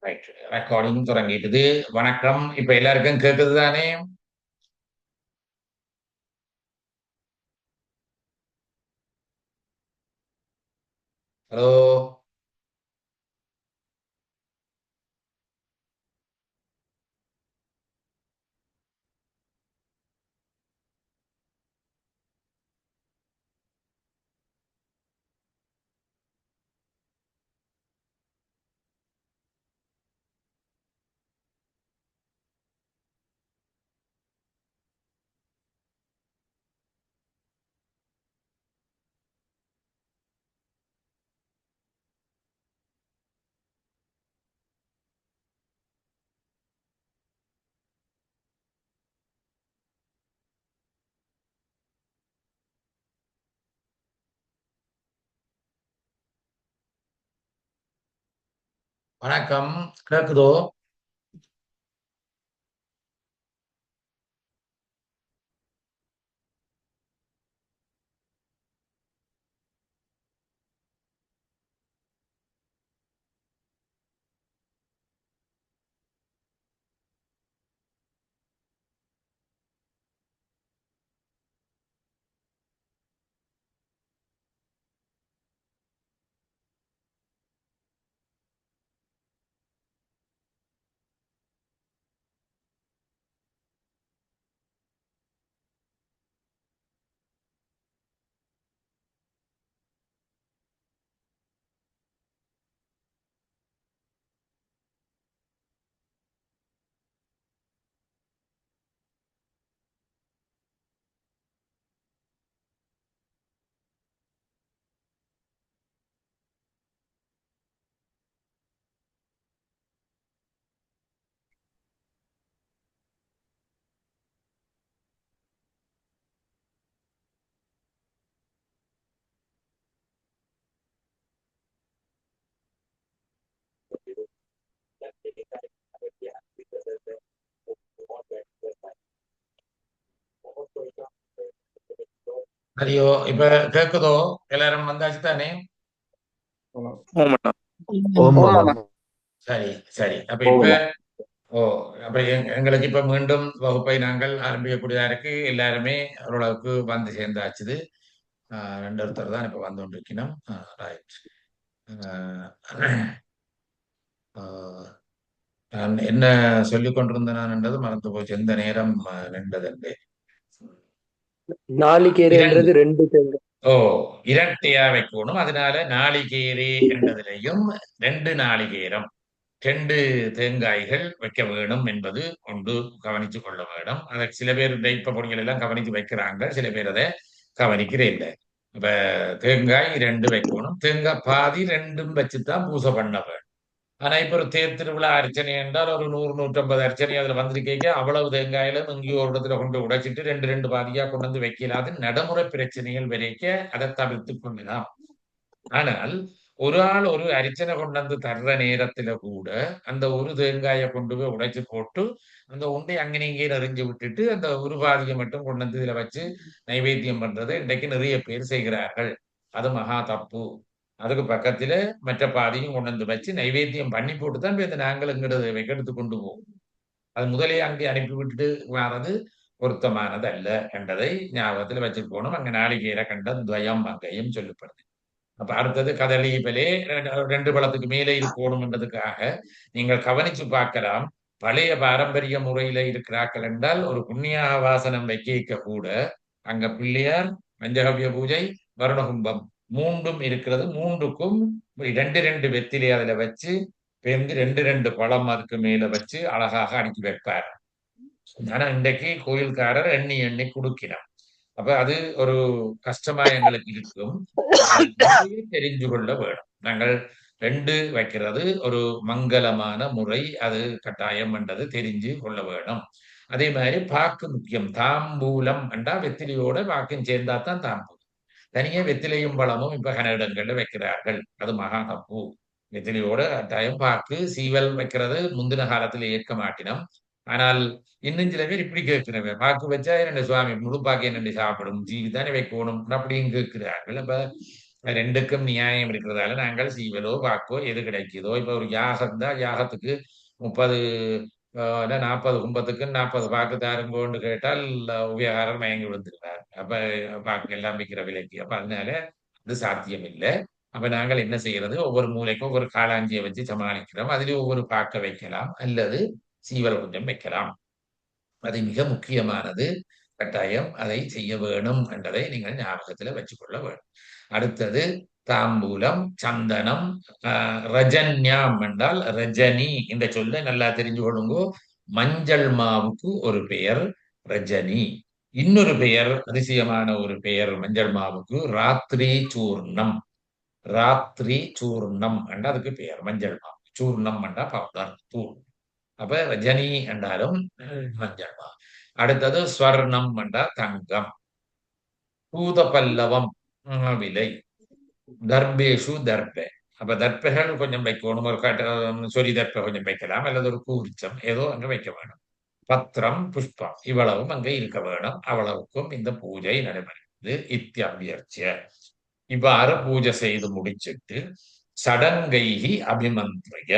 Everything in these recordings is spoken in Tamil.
ரைட். ரெக்கார்டிங் தொடங்கிட்டுது. வணக்கம். இப்ப எல்லாருக்கும் கேக்குது தானே? ஹலோ. வணக்கம். கேக்குதோ? சரியோ, இப்ப கேக்குதோ? எல்லாரும் வந்தாச்சு தானே? ஓமண்ணா. ஓம் ஓமாண்ணா. மாமா. சரி, சரி. அப்ப இப்ப போகலாம். ஓ அப்ப எங்களுக்கு இப்ப மீண்டும் வகுப்பை நாங்கள் ஆரம்பிக்கக்கூடியதா இருக்கு. எல்லாருமே ஓரளவுக்கு வந்து சேர்ந்தாச்சுது. ரெண்டு ஒருத்தர் தான் இப்ப வந்து கொண்டிருக்கணும். ரைட். நான் என்ன சொல்லிக் கொண்டிருந்தேன் நான் என்றது மறந்து போச்சு. எந்த நேரம் நின்றது என்று. இரண்டு. நாளிகேரின்றது 2 தேங்காய். ஓ, இரட்டையா வைக்கணும். அதனால நாளிகேரி என்றதிலையும் 2 நாளிகேரம், 2 தேங்காய்கள் வைக்க வேணும் என்பது ஒன்று கவனித்துக் கொள்ள வேணும். அதை சில பேர் இப்ப பொடிகள் எல்லாம் கவனித்து வைக்கிறாங்க. சில பேர் அதை கவனிக்கிறே இல்லை. இப்ப தேங்காய் 2 வைக்கணும். தேங்காய் பாதி 2ம் வச்சுதான் பூசை பண்ண வேணும். ஆனா இப்ப ஒரு தேர் திருவிழா அர்ச்சனை என்றால் ஒரு 100, 150 அர்ச்சனை அதுல வந்திருக்கீங்க. அவ்வளவு தேங்காயில எங்கேயோ ஒரு இடத்துல கொண்டு உடைச்சிட்டு 2 பாதியா கொண்டு வந்து வைக்கல. அது நடைமுறை பிரச்சனைகள் வரைக்க அதை தவிர்த்து கொள்ளலாம். ஆனால் ஒரு ஆள் ஒரு அரிச்சனை கொண்டு வந்து தர்ற நேரத்துல கூட அந்த ஒரு தேங்காயை கொண்டு போய் உடைச்சு போட்டு அந்த உண்டை அங்கே இங்கே எறிஞ்சு விட்டுட்டு அந்த ஒரு பாதியை மட்டும் கொண்டு வந்து இதுல வச்சு நைவேத்தியம் பண்றதை இன்றைக்கு நிறைய பேர் செய்கிறார்கள். அது மகா தப்பு. அதுக்கு பக்கத்துல மற்ற பாதியும் கொண்டு வந்து வச்சு நைவேத்தியம் பண்ணி போட்டு தான் இந்த நாங்கள் எங்கிட்ட வைக்கிறது கொண்டு போவோம். அது முதலே அங்கே அனுப்பி விட்டுட்டு வர்றது பொருத்தமானது அல்ல என்றதை ஞாபகத்துல வச்சுட்டு போகணும். அங்க நாளிகேர கண்ட துவயம் அங்கையும் சொல்லப்படுது. அப்ப அடுத்தது கதளி பலே 2 பழத்துக்கு மேலே இருக்கணும்ன்றதுக்காக நீங்கள் கவனிச்சு பார்க்கலாம். பழைய பாரம்பரிய முறையில இருக்கிறார்கள் என்றால் ஒரு புண்ணியாக வாசனம் வைக்க கூட அங்க பிள்ளையார், பஞ்சகவ்ய பூஜை, வருணகும்பம் மூன்றும் இருக்கிறது. மூன்றுக்கும் 2 வெத்திலை அதுல வச்சு பேர்ந்து 2 பழம் அதுக்கு மேல வச்சு அழகாக அடுக்கி வைப்பார். ஆனா இன்றைக்கு கோயில்காரர் எண்ணி எண்ணி கொடுக்கிறார். அப்ப அது ஒரு கஷ்டமா எங்களுக்கு இருக்கும். ஆனால் முறையை தெரிந்து கொள்ள வேணும். நாங்கள் 2 வைக்கிறது ஒரு மங்களமான முறை. அது கட்டாயம் என்றது தெரிஞ்சு கொள்ள வேணும். அதே மாதிரி பாக்கு முக்கியம். தாம்பூலம் என்றா வெத்திலையோட பாக்கும் சேர்ந்தாதான் தாம்பூலம். தனியே வெத்திலையும் பழமும் இப்ப கன்னடங்கள்ல வைக்கிறார்கள். அது மகா தப்பு. வெத்திலையோட கட்டாயம் பாக்கு சீவல் வைக்கிறது முந்தின காலத்துல ஏற்க மாட்டினோம். ஆனால் இன்னும் சில பேர் இப்படி கேட்கிறவ பாக்கு வச்சா என்ன சுவாமி முழு பாக்கு என்ன சாப்பிடும் ஜீவி தானே வைக்கணும் அப்படின்னு கேட்கிறார்கள். அப்ப ரெண்டுக்கும் நியாயம் இருக்கிறதால நாங்கள் சீவலோ பாக்கோ எது கிடைக்குதோ இப்ப ஒரு யாகம் தான் யாகத்துக்கு 30 40 கும்பத்துக்கு 40 பாக்கு தாருங்கோன்னு கேட்டால் உபயோகாரர் மயங்கி விழுந்துருவார். அப்ப பாக்கு எல்லாம் விற்கிற விலைக்கு. அப்ப அதனால அது சாத்தியம் இல்லை. அப்ப நாங்கள் என்ன செய்யறது, ஒவ்வொரு மூலைக்கும் ஒவ்வொரு காளாஞ்சியை வச்சு சமாளிக்கிறோம். அதுலயும் ஒவ்வொரு பாக்க வைக்கலாம் அல்லது சீவல் கொஞ்சம் வைக்கலாம். அது மிக முக்கியமானது. கட்டாயம் அதை செய்ய வேணும் என்றதை நீங்கள் ஞாபகத்துல வச்சுக்கொள்ள வேணும். அடுத்தது தாம்பூலம், சந்தனம், ரஜன்யாம் என்றால் ரஜனி இந்த சொல்ல நல்லா தெரிஞ்சு கொள்ளுங்கோ. மஞ்சள் மாவுக்கு ஒரு பெயர் ரஜனி. இன்னொரு பெயர், அதிசயமான ஒரு பெயர் மஞ்சள் மாவுக்கு ராத்திரி சூர்ணம். ராத்திரி சூர்ணம் என்றா அதுக்கு பெயர் மஞ்சள் மாவு. சூர்ணம் என்றா பவுடர் தூள். அப்ப ரஜனி என்றாலும் மஞ்சள் மாவு. அடுத்தது ஸ்வர்ணம் என்றா தங்கம். பூத பல்லவம் விலை. தர்பேஷு தர்ப. அப்ப தர்பைகள் கொஞ்சம் வைக்கணும். ஒரு சொறி தர்பை கொஞ்சம் வைக்கலாம் அல்லது ஒரு கூர்ச்சம் ஏதோ அங்க வைக்க வேணும். பத்திரம் புஷ்பம் இவ்வளவும் அங்க இருக்க வேணும். அவ்வளவுக்கும் இந்த பூஜை நடைபெறுகிறது. இத்தியபியர்ச்சிய. இவ்வாறு பூஜை செய்து முடிச்சிட்டு சடங்கைகி அபிமந்திரிய.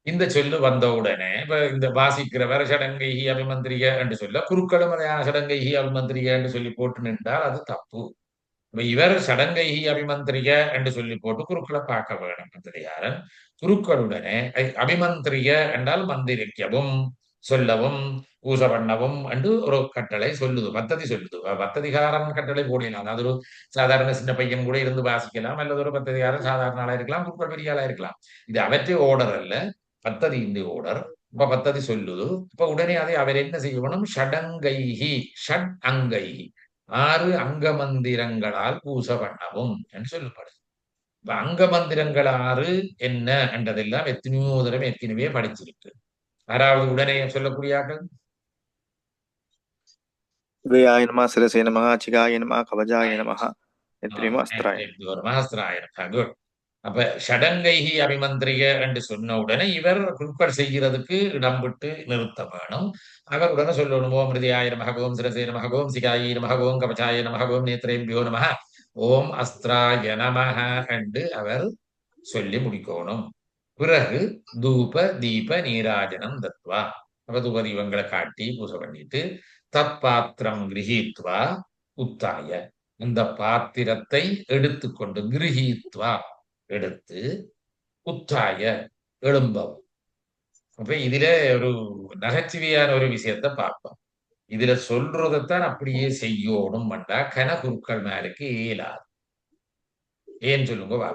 இந்த சொல்லு வந்த உடனே இப்ப இந்த வாசிக்கிறவர் சடங்கைகி அபிமந்திரிய என்று சொல்ல குருக்களும் சடங்கைகி அபிமந்திரிய என்று சொல்லி போட்டு நின்றால் அது தப்பு. இவர் சடங்கைகி அபிமந்திரிய என்று சொல்லி போட்டு குருக்களை பார்க்க வேணும். மந்திரியாரன் குருக்களுடனே அபிமந்திரிய என்றால் மந்திரிக்கவும் சொல்லவும் பூச பண்ணவும் என்று ஒரு கட்டளை சொல்லுது, பத்ததி சொல்லுது. பத்ததிகாரன் கட்டளை போடலாம். அது ஒரு சாதாரண சின்ன பையன் கூட இருந்து வாசிக்கலாம் அல்லது ஒரு பத்ததிகாரன் சாதாரண ஆளா இருக்கலாம், குருக்கள் பெரிய ஆளா இருக்கலாம். இது அவற்றை ஓர்டர் அல்ல, பத்ததி இந்த ஓர்டர். இப்ப பத்ததி சொல்லுது. இப்ப உடனே அதை அவர் என்ன செய்யணும், ஷடங்கைகி ஷட் அங்கைகி 6 அங்க மந்திரங்களால் பூச பண்ணவும் என்று சொல்லப்படுது. இப்ப அங்க மந்திரங்கள் 6 என்ன என்றதெல்லாம் எத்தனையோ தடவை ஏற்கனவே படிச்சிருக்கு. யாராவது உடனே சொல்லக்கூடியார்கள்? உதயாய நம, சிரசே நம, சிகாய நம, கவஜாய நம, நெத்ரிம அஸ்திராய. குட். அப்ப ஷடங்கைகி அபிமந்திரிய என்று சொன்ன உடனே இவர் குருக்கள் செய்கிறதுக்கு இடம் விட்டு நிறுத்த வேணும். அவர் உடனே சொல்லணும், ஓம் ஹிருதயாய நமஹ, ஓம் சிரசே நமஹ, ஓம் சிகாய நமஹ, ஓம் கவச்சாய நமஹ, ஓம் நேத்ரேபியோ நமஹ, ஓம் அஸ்திராய நமஹ என்று அவர் சொல்லி முடிக்கணும். பிறகு தூப தீப நீராஜனம் தத்வா. அப்ப தூப தீபங்களை காட்டி பூசை பண்ணிட்டு தத் பாத்திரம் கிரகித்வா உத்தாய. அந்த பாத்திரத்தை எடுத்துக்கொண்டு கிரகித்வா எடுத்து உத்தாய எழும்பவும். அப்ப இதுல ஒரு நகைச்சுவையான ஒரு விஷயத்த பார்ப்போம். இதுல சொல்றதைத்தான் அப்படியே செய்யணும் வந்தா கனகுருக்கள் மேலுக்கு இயலாது. ஏன்னு சொல்லுங்க வா.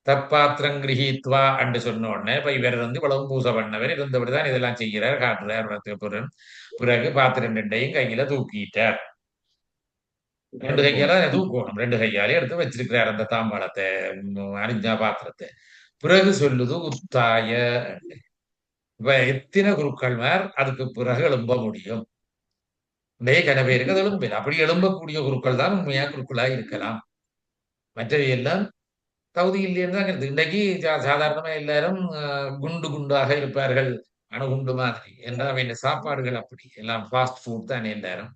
தற்பாத்திரம் கிரகித்வா என்று சொன்ன உடனே இப்ப இவர் இவ்வளவு பூசை பண்ணவர் இருந்தபடிதான் இதெல்லாம் செய்கிறார் காட்டுறார். பிறகு பாத்திரம் ரெண்டையும் கையில தூக்கிட்டார். 2 கையால தூக்கணும். 2 கையாலே எடுத்து வச்சிருக்கிறார் அந்த தாம்பாளத்தை, அணிஞ்சா பாத்திரத்தை. பிறகு சொல்லுது உத்தாய. இப்ப எத்தனை குருக்கள் மேல் அதுக்கு பிறகு எழும்ப முடியும்? கன பேருக்கு அது எழும்பு. அப்படி எழும்பக்கூடிய குருக்கள் தான் உண்மையா குருக்களா இருக்கலாம். மற்றவை எல்லாம் தகுதி இல்லைன்னு தான் இருக்கு. இன்றைக்கு சாதாரணமா எல்லாரும் குண்டு குண்டாக இருப்பார்கள், அணுகுண்டு மாதிரி. என்ற சாப்பாடுகள் அப்படி எல்லாம் ஃபாஸ்ட் ஃபுட் தான் எல்லாரும்.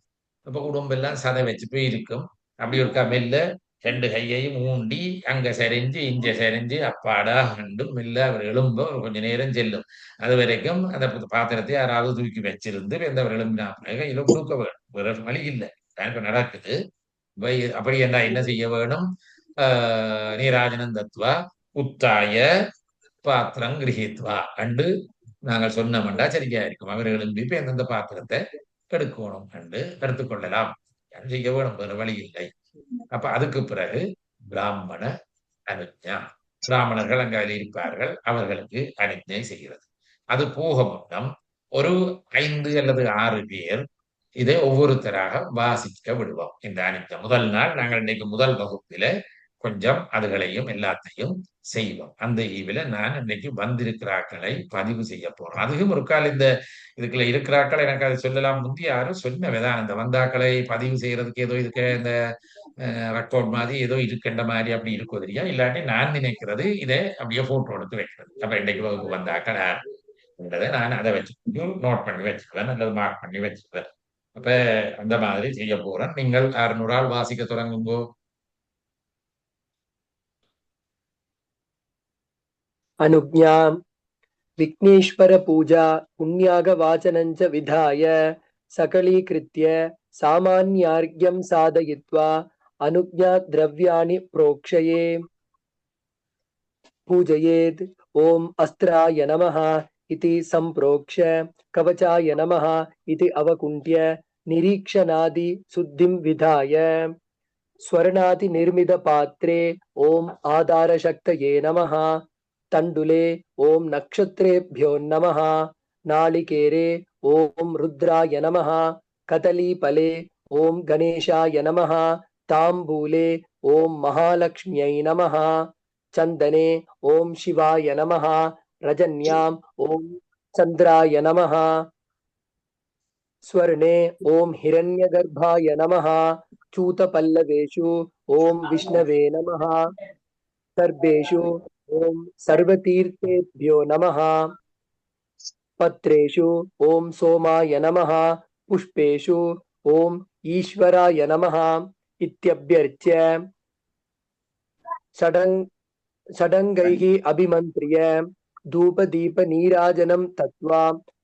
அப்ப குடும்பம் எல்லாம் சதை வச்சு போய் இருக்கும். அப்படி ஒரு மெல்ல 2 கையையும் ஊண்டி அங்க சரிஞ்சு இங்க சரிஞ்சு அப்பாடா ரெண்டும் மெல்ல அவர் எழும்ப ஒரு கொஞ்ச நேரம் செல்லும். அது வரைக்கும் அந்த பாத்திரத்தை யாராவது தூக்கி வச்சிருந்து அவர் எழும்பினா கையில கொடுக்க வேணும். வேற வழி இல்லை. இப்ப நடக்குது. அப்படி என்ன செய்ய வேணும்? நீராஜனம் தத்வா உத்தாய பாத்திரம் கிரகித்வா அண்டு நாங்கள் சொன்னோம்டா சரியா இருக்கும். அவர் எழும்பி இப்ப எந்தெந்த பாத்திரத்தை எடுக்கணும் என்று எடுத்துக்கொள்ளலாம். செய்ய வேணும், வேறு வழி இல்லை. அப்ப அதுக்கு பிறகு பிராமண அனுஜா. பிராமணர்கள் அங்க இருப்பார்கள், அவர்களுக்கு அனுஜை செய்கிறது. அது போக மொத்தம் ஒரு 5 அல்லது 6 பேர் இதை ஒவ்வொருத்தராக வாசிக்க விடுவோம். இந்த அனுஜை முதல் நாள் நாங்கள் இன்னைக்கு முதல் வகுப்பில கொஞ்சம் அதுகளையும் எல்லாத்தையும் செய்வோம். அந்த ஈவில நான் இன்னைக்கு வந்திருக்கிறாக்களை பதிவு செய்ய போறோம். அதுவும் ஒரு கால இந்த இதுக்குள்ள இருக்கிறாக்கள் எனக்கு அதை சொல்லலாம். முந்தைய யாரும் சொன்னவேதான் இந்த வந்தாக்களை பதிவு செய்யறதுக்கு ஏதோ இதுக்கு இந்த ரெக்கார்ட் மாதிரி ஏதோ இருக்கின்ற மாதிரி அப்படி இருக்கும் தெரியா. இல்லாட்டி நான் நினைக்கிறது இதை அப்படியே போட்டோ எடுத்து வைக்கிறது. அப்ப இன்னைக்கு வகுப்பு வந்தாக்கள் என்றதை நான் அதை வச்சுக்கிட்டு நோட் பண்ணி வச்சுக்குவேன் அல்லது மார்க் பண்ணி வச்சுக்குவேன். அப்ப அந்த மாதிரி செய்ய போறேன். நீங்கள் 600 ஆள் வாசிக்க தொடங்கும்போ अनुज्ञा विघ्नेश्वरपूजा पुण्यागवाचनं च विधाय सकलीकृत्य सामान्यार्घ्यं साधयित्वा अनुज्ञाद्रव्याणि प्रोक्षये पूजयेत्। ॐ अस्त्राय नमः इति सम्प्रोक्ष्य कवचाय नमः इति अवकुण्ठ्य निरीक्षणादि शुद्धिं विधाय स्वर्णादिनिर्मितपात्रे ॐ आधारशक्तये नमः। तण्डुले ॐ नक्षत्रेभ्यो नमः। नालिकेरे ॐ रुद्राय नमः। कदलीफले ॐ गणेशाय नमः। ताम्बूले ॐ महालक्ष्म्यै नमः। चन्दने ॐ शिवाय नमः। रजन्यां ॐ चन्द्राय नमः। स्वर्णे ॐ हिरण्यगर्भाय नमः। चूतपल्लवेषु ॐ विष्णवे नमः। सर्वेषु ॐ सर्वतीर्थेभ्यो नमः। पत्रेषु ॐ सोमाय नमः। पुष्पेषु ॐ ईश्वराय नमः इत्यभ्यर्च्य षडङ्गैः अभिमन्त्र्य धूपदीपनीराजनं दत्त्वा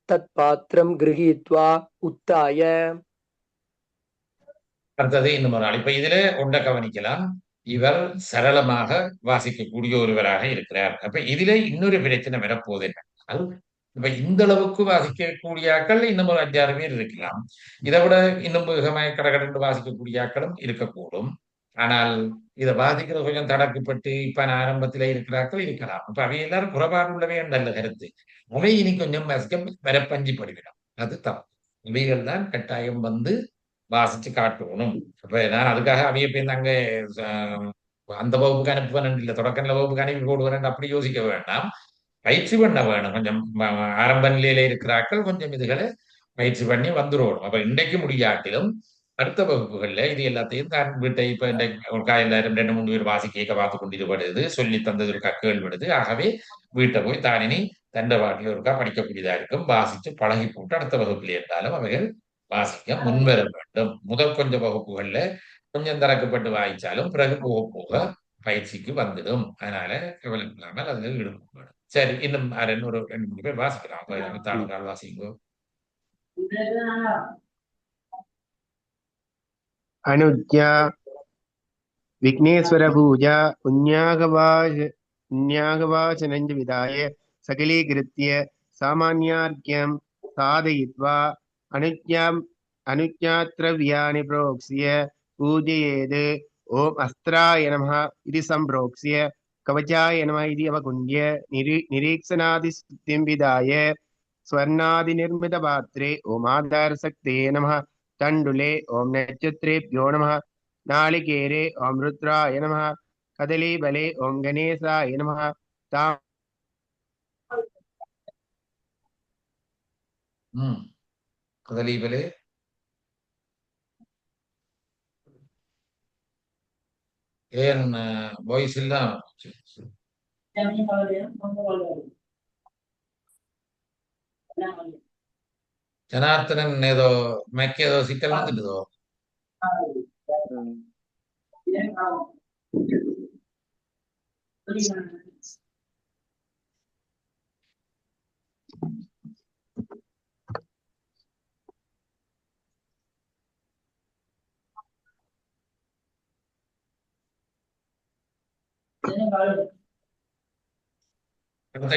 तत्पात्रं गृहीत्वा उत्थाय அடுத்தது இன்னும் ஒரு ஆள். இப்ப இதுல ஒன்றை கவனிக்கலாம். இவர் சரளமாக வாசிக்கக்கூடிய ஒருவராக இருக்கிறார். அப்ப இதுல இன்னொரு பிரச்சனை வரப்போகுது என்னன்னா, இப்ப இந்த அளவுக்கு வாசிக்கக்கூடிய ஆட்கள் இன்னும் ஒரு 5-6 பேர் இருக்கலாம். இதை விட இன்னும் வேகமாக கடகடன்னு வாசிக்கக்கூடிய ஆட்களும் இருக்கக்கூடும். ஆனால் இதை வாசிக்கிறது கொஞ்சம் தடக்கப்பட்டு இப்ப ஆரம்பத்துல இருக்கிறார்கள் இருக்கலாம். அப்ப அவை எல்லாரும் குறைபாடு உள்ளவே நல்ல கருத்து. அவை இனி கொஞ்சம் வாசிக்க வரப்பஞ்சு படிவிடும். அது தப்பு. இவைகள் தான் கட்டாயம் வந்து வாசிச்சு காட்டணும். அப்ப நான் அதுக்காக அவைய போய் அங்க அந்த வகுப்புக்கு அனுப்புவேன் இல்லை, தொடக்க நிலை வகுப்புக்கு அனுப்பி போடுவேன் அப்படி யோசிக்க வேண்டாம். பயிற்சி பண்ண வேணும். கொஞ்சம் ஆரம்ப நிலையில இருக்கிறார்கள் கொஞ்சம் இதுகளை பயிற்சி பண்ணி வந்துடணும். அப்ப இன்றைக்கு முடியாட்டிலும் அடுத்த வகுப்புகள்ல இது எல்லாத்தையும் தான் வீட்டை இப்ப இன்றைக்கு எல்லாரும் 2-3 பேர் வாசி கேட்க பார்த்து கொண்டிருப்படுது, சொல்லி தந்தது ஒரு கக்குகள் விடுது. ஆகவே வீட்டை போய் தானினி தண்ட வாட்டில் ஒருக்கா படிக்கக்கூடியதா இருக்கும். வாசிச்சு பழகி போட்டு அடுத்த வகுப்பில் இருந்தாலும் அவைகள் வாசிக்க முன்வர வேண்டும். முதல் கொஞ்சம் வகுப்புகள்ல கொஞ்சம் திறக்கப்பட்டு வாய்ச்சாலும் பிறகு போக போக பயிற்சிக்கு வந்துடும். அதனால கவலை இல்லாமல் அதுல ஈடுபட. சரி, இன்னும் 2-3 பேர் வாசிக்கலாம். தாழ்கால் வாசிங்கோ. अनुज्ञा विघ्नेश्वर पूजा पुण्यागवाचनं च विधाय सकलीकृत्य सामान्यार्घ्यं साधयित्वा अनुज्ञाद्रव्याणि प्रोक्ष्य पूजयेत्। ॐ अस्त्राय नमः इति सम्प्रोक्ष्य कवचाय नमः इति अवकुण्ठ्य निरीक्षणादिशुद्धिं विधाय स्वर्णादिनिर्मितपात्रे ॐ आधारशक्तये नमः। तण्डुले ॐ नक्षत्रेभ्यो नमः। नालिकेरे ॐ रुद्राय नमः। कदलीफले ॐ गणेशाय नमः। கதலீபலே ஏன் வாய்ஸ் இல்ல? ஜனார்த்தனன் ஏதோ மைக்கு ஏதோ சிக்கல் வந்துட்டுதோ?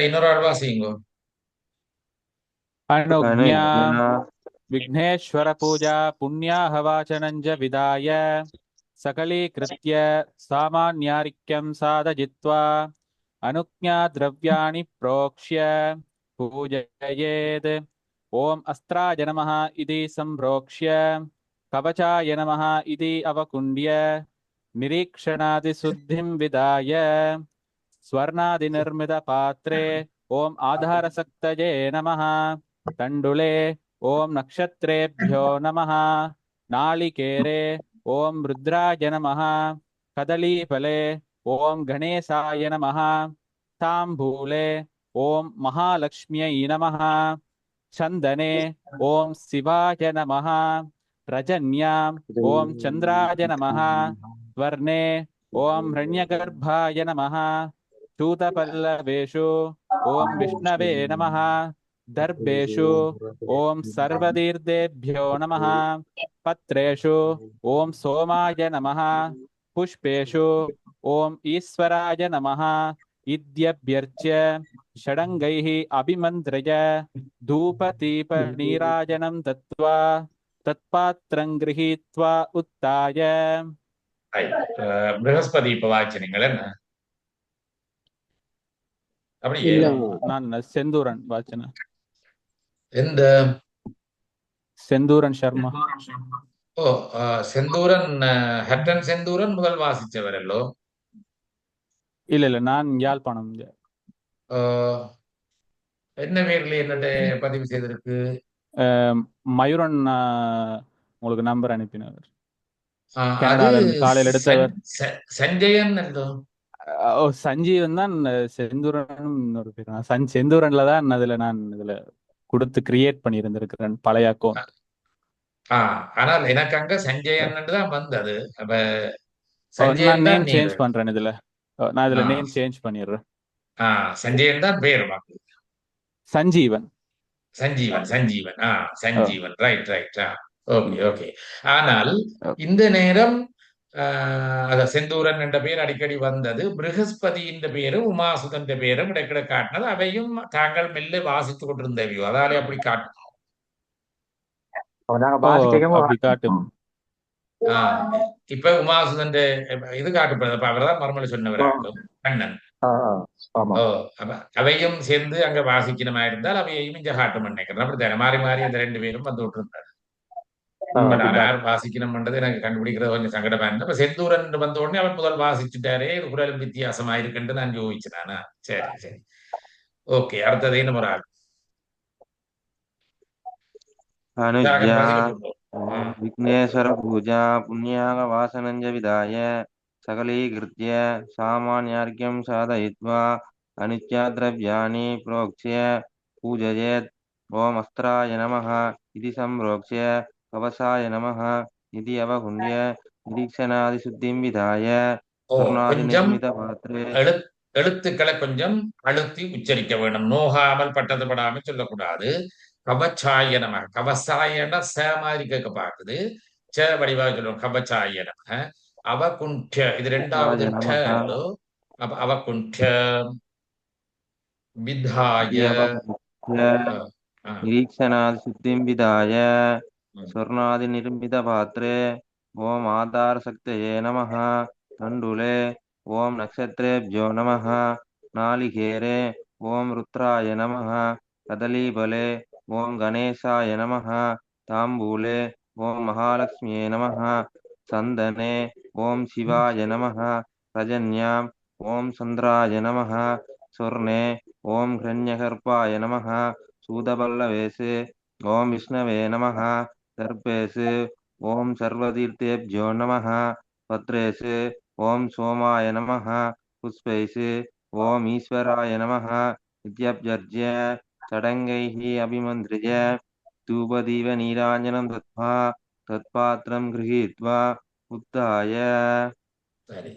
இன்னொரு ஆள் வாசிங்கோ. अनुज्ञा विघ्नेश्वर पूजा पुण्याहवाचनं च विधाय सकलीकृत्य सामान्यार्घ्यं साधयित्वा अनुज्ञाद्रव्याणि प्रोक्ष्य पूजयेत्। ॐ अस्त्राय नमः इति सम्प्रोक्ष्य कवचाय नमः इति अवकुण्ठ्य निरीक्षणादिशुद्धिं विधाय स्वर्णादिनिर्मितपात्रे ॐ आधारशक्तये नमः। तण्डुले ॐ नक्षत्रेभ्यो नमः। नालिकेरे ॐ रुद्राय नमः। कदलीफले ॐ गणेशाय नमः। ताम्बूले ॐ महालक्ष्म्यै नमः। चन्दने ॐ शिवाय नमः। रजन्यां ॐ चन्द्राय नमः। स्वर्णे ॐ हिरण्यगर्भाय नमः। चूतपल्लवेषु ॐ विष्णवे नमः दर्भेषु ॐ सर्वतीर्थेभ्यो नमः पत्रेषु ॐ सोमाय नमः पुष्पेषु ॐ ईश्वराय नमः इत्यभ्यर्च्य षडङ्गैः अभिमन्त्र्य धूपदीपनीराजनं दत्त्वा तत्पात्रं गृहीत्वा उत्थाय ப்ரஹஸ்பதி இப்ப வாய்ச்சினீங்கள் என்ன அப்படியே இல்ல. நான் செந்தூரன் வாச்சன எந்த செந்தூரன் சர்மா ஓ செந்தூரன் ஹட்டன் செந்தூரன் முதல் வாசிச்சவரல்லோ இல்ல நான் யாழ்ப்பாணம் என்ன பேர்ல என்னட்ட பதிவு செய்திருக்கு மயூரன் உங்களுக்கு நம்பர் அனுப்பினவர் அது கனடால இருந்து காலையில் எடுத்தவர் சஞ்சயன் என்றோ சஞ்சீவன் தான் செந்தூரன் ஒரு பேர் செந்தூரன்ல தான் நான் இதுல கொடுத்து கிரியேட் பண்ணி இருந்திருக்கிறேன் பழைய அக்கௌண்ட். ஆனால் எனக்கு அங்க சஞ்சயன் தான் வந்தது. அப்ப நான் நேம் சேஞ்ச் பண்றேன் இதுல. நான் இதுல நேம் சேஞ்ச் பண்ணிடுறேன். சஞ்சயன் தான் பேர் Sanjeevan. Sanjeevan Sanjeevan Sanjeevan right right. Okay okay. ஆனால் இந்த நேரம் செந்தூரன் என்ற பெயர் அடிக்கடி வந்தது. ப்ரஹஸ்பதி என்ற பேரும் உமாசுதன் பேரும் இடைக்கிட காட்டினது. அவையும் தாங்கள் மெல்ல வாசித்துக் கொண்டிருந்தவையோ அதாலே அப்படி காட்டும். அப்படி காட்டும். இப்ப உமாசுதன் இது காட்டுப்படுது. அவர்தான் மறுமொழி சொன்னவராகும் கண்ணன். அவையும் சேர்ந்து அங்க வாசிக்கணுமா இருந்தால் அவையையும் இங்க காட்டும் நினைக்கிறேன். அப்படித்தானே மாறி மாறி அந்த ரெண்டு பேரும் வந்து விட்டுருந்தாரு. நான் யார் வாசிக்கணும்ன்றது எனக்கு கண்டுபிடிக்கிறது கொஞ்சம் சங்கடமா இருந்தது. இப்ப செந்தூரன் வந்த உடனே அவர் முதல் வாசிச்சுட்டாரே, குரலும் வித்தியாசமா இருக்குன்னு நான் யோசிச்சேன். சரி சரி ஓகே. அடுத்தது என்ன ஒரு ஆள் விக்னேஸ்வர பூஜா புண்ணியாக வாசனஞ்ச விதாய சகலீகிருத்ய சாமான்யார்க்யம் சாதயித்வா அனுத்யா திரவ்யாணி புரோக்ஷ்ய பூஜயேத். ஓம் அஸ்திராய நமः இதி சம்ரோக்ஷ்ய கவசாய நமः இதி அவகுண்ய நிரீக்ஷணாதி சுத்திம் விதாய நிர்மித பாத்ரே. எழுத்துக்களை கொஞ்சம் அழுத்தி உச்சரிக்க வேண்டும். நோகாமல் பட்டது படாமல் சொல்லக்கூடாது. கவச்சாய நம. கவசாயன ச மாதிரி கேட்க பார்க்குது. ச வடிவாக சொல்லுவோம். கவச்சாய நம. அவகுண்ட இது ரெண்டாவது அவகுண்ட விதாய நிரீக்ஷணாதி சித்திம் விதாய ஸ்வர்ணாதி நிர்மித பாத்ரே. ஓம் ஆதார சக்தயே நமः தண்டுலே. ஓம் நக்ஷத்ரேப்யோ நமः நாளிகேரே. ஓம் ருத்ராய நமः கதலீபலே. ஓம் கணேசாய நமः தாம்பூலே. ஓம் மகாலட்சுமியே நமः சந்தனே. ஓம் சிவாய நமः ரஜன்யாம். ஓம் சந்திராய நமः ஸ்வர்ணே. ஓம் ஹிரண்யகர்ப்பாய நமः சூதபல்லவேசு. ஓம் விஷ்ணவே நமः தர்பேசு. ஓம் சர்வதீர்த்தேப்யோ நமः பத்ரேசு. ஓம் சோமாய நமः புஷ்பைசு. ஓம் ஈஸ்வராய நமः இத்யப்யர்ஜ்ய சடங்கைः அபிமந்திரிய தூபதீப நீராஞ்சனம் தத்வா தத்பாத்திரம் கிரஹீத்வா உத்தாய. சரி.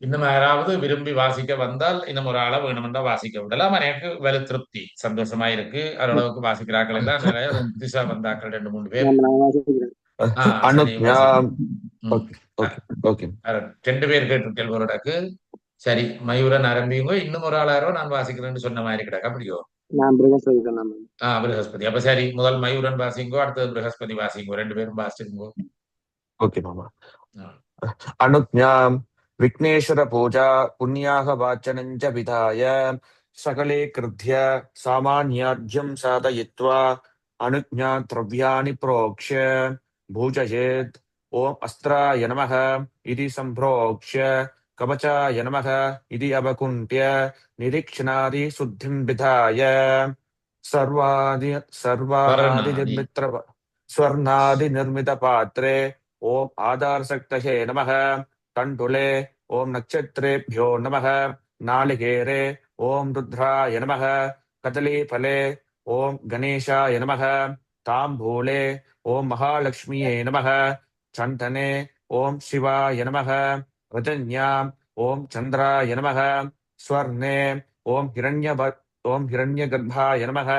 இன்னும் யாராவது விரும்பி வாசிக்க வந்தால் இன்னும் ஒரு ஆளை வேணுமென்றா வாசிக்க விடலாம். எனக்கு வேலை திருப்தி சந்தோஷமா இருக்கு. ஓரளவுக்கு வாசிக்கிறார்கள் எல்லாம் நிறைய புதுசா வந்தாக்கள் 2-3 பேர். 2 பேர் கேட்டிருக்கேன். சரி மயூரன் ஆரம்பிங்க. இன்னும் ஒரு ஆளாரோ நான் வாசிக்கிறேன்னு சொன்ன மாதிரி கிடக்கு. அப்படியோ ப்ரஹஸ்பதி. அப்ப சரி முதல் மயூரன் வாசிங்கோ, அடுத்தது ப்ரஹஸ்பதி வாசிங்கோ. 2 பேரும் வாசிச்சுங்கோ. ஓகே மாமா. அனுஜ்ஞாம் விக்னேஸ்வர பூஜா புண்ணியாக வாச்சனஞ்ச விதாய சகலே கிருத்ய சாமான்யார்ஜ்யம் சாதயித்வா அனுஜ்ஞா திரவ்யாணி புரோக்ஷ்ய பூஜயேத். ஓம் அஸ்திராய நமः இதி சம்ப்ரோக்ஷ்ய கவச்சாய நமः இதி அவகுண்ட்ய நிரீக்ஷணாதி சுத்திம் விதாய ஸ்வர்ணாதி நிர்மித பாத்ரே. ஓம் ஆதாரசக்தயே நமः தண்டுலே. ஓம் நக்ஷத்ரேப்யோ நமः நாளிகேரே. ஓம் ருத்ராய நமः கதலீபலே. ஓம் கணேசாய நமः தாம்பூலே. ஓம் மகாலட்சுமியே நமः சந்தனே. ஓம் சிவாய நமः ரஜன்யாம். ஓம் சந்திராய நமः ஸ்வர்ணே ஓம் ஓம் ஹிரண்யகர்ப்பாய நமः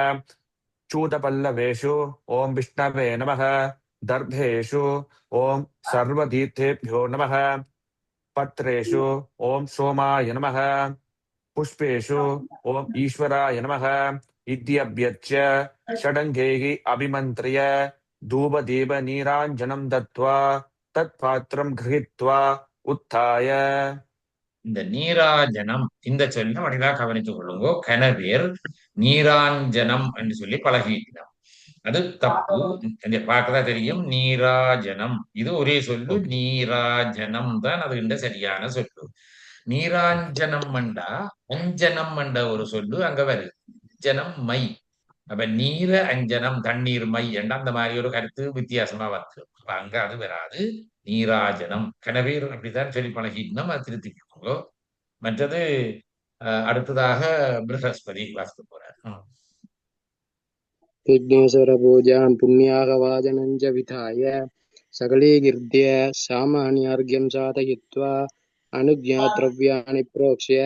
चूतपल्लवेषु ओम विष्णवे नमः दर्भेषु ओम सर्वतीर्थेभ्यो नमः पत्रेषु ओम सोमाय नमः पुष्पेषु ओम ईश्वराय नमः इत्यभ्यच्य षडङ्गैः अभिमन्त्र्य धूपदीपनीराञ्जनं दत्त्वा तत्पात्रं गृहीत्वा उत्थाय இந்த நீராஜனம் இந்த சொல்ல வடிவா கவனித்துக் கொள்ளுங்கோ. கனவேர் நீராஞ்சனம் என்று சொல்லி பழகிக்கலாம். அது தப்பு. பார்க்கதான் தெரியும். நீராஜனம் இது ஒரே சொல்லு. நீராஜனம் தான் அது சரியான சொல்லு. நீராஞ்சனம் மண்டா அஞ்சனம் மண்ட ஒரு சொல்லு அங்க வருது. அஞ்சனம் மை. அப்ப நீர அஞ்சனம் தண்ணீர் மை என்ற அந்த மாதிரி ஒரு கருத்து வித்தியாசமா வருது. அப்ப அங்க அது வராது. நீராஜனம் கனவேர் அப்படித்தான் சொல்லி பழகிட்டோம். அது திருத்திக்கோங்க. மற்றது அடுத்ததாக ப்ரஹஸ்பதி வாசிக்க போறார். विघ्नेश्वरपूजां पुण्याहवाचनं च विधाय सकलीकृत्य सामान्यार्घ्यं साधयित्वा अनुज्ञाद्रव्याणि प्रोक्ष्य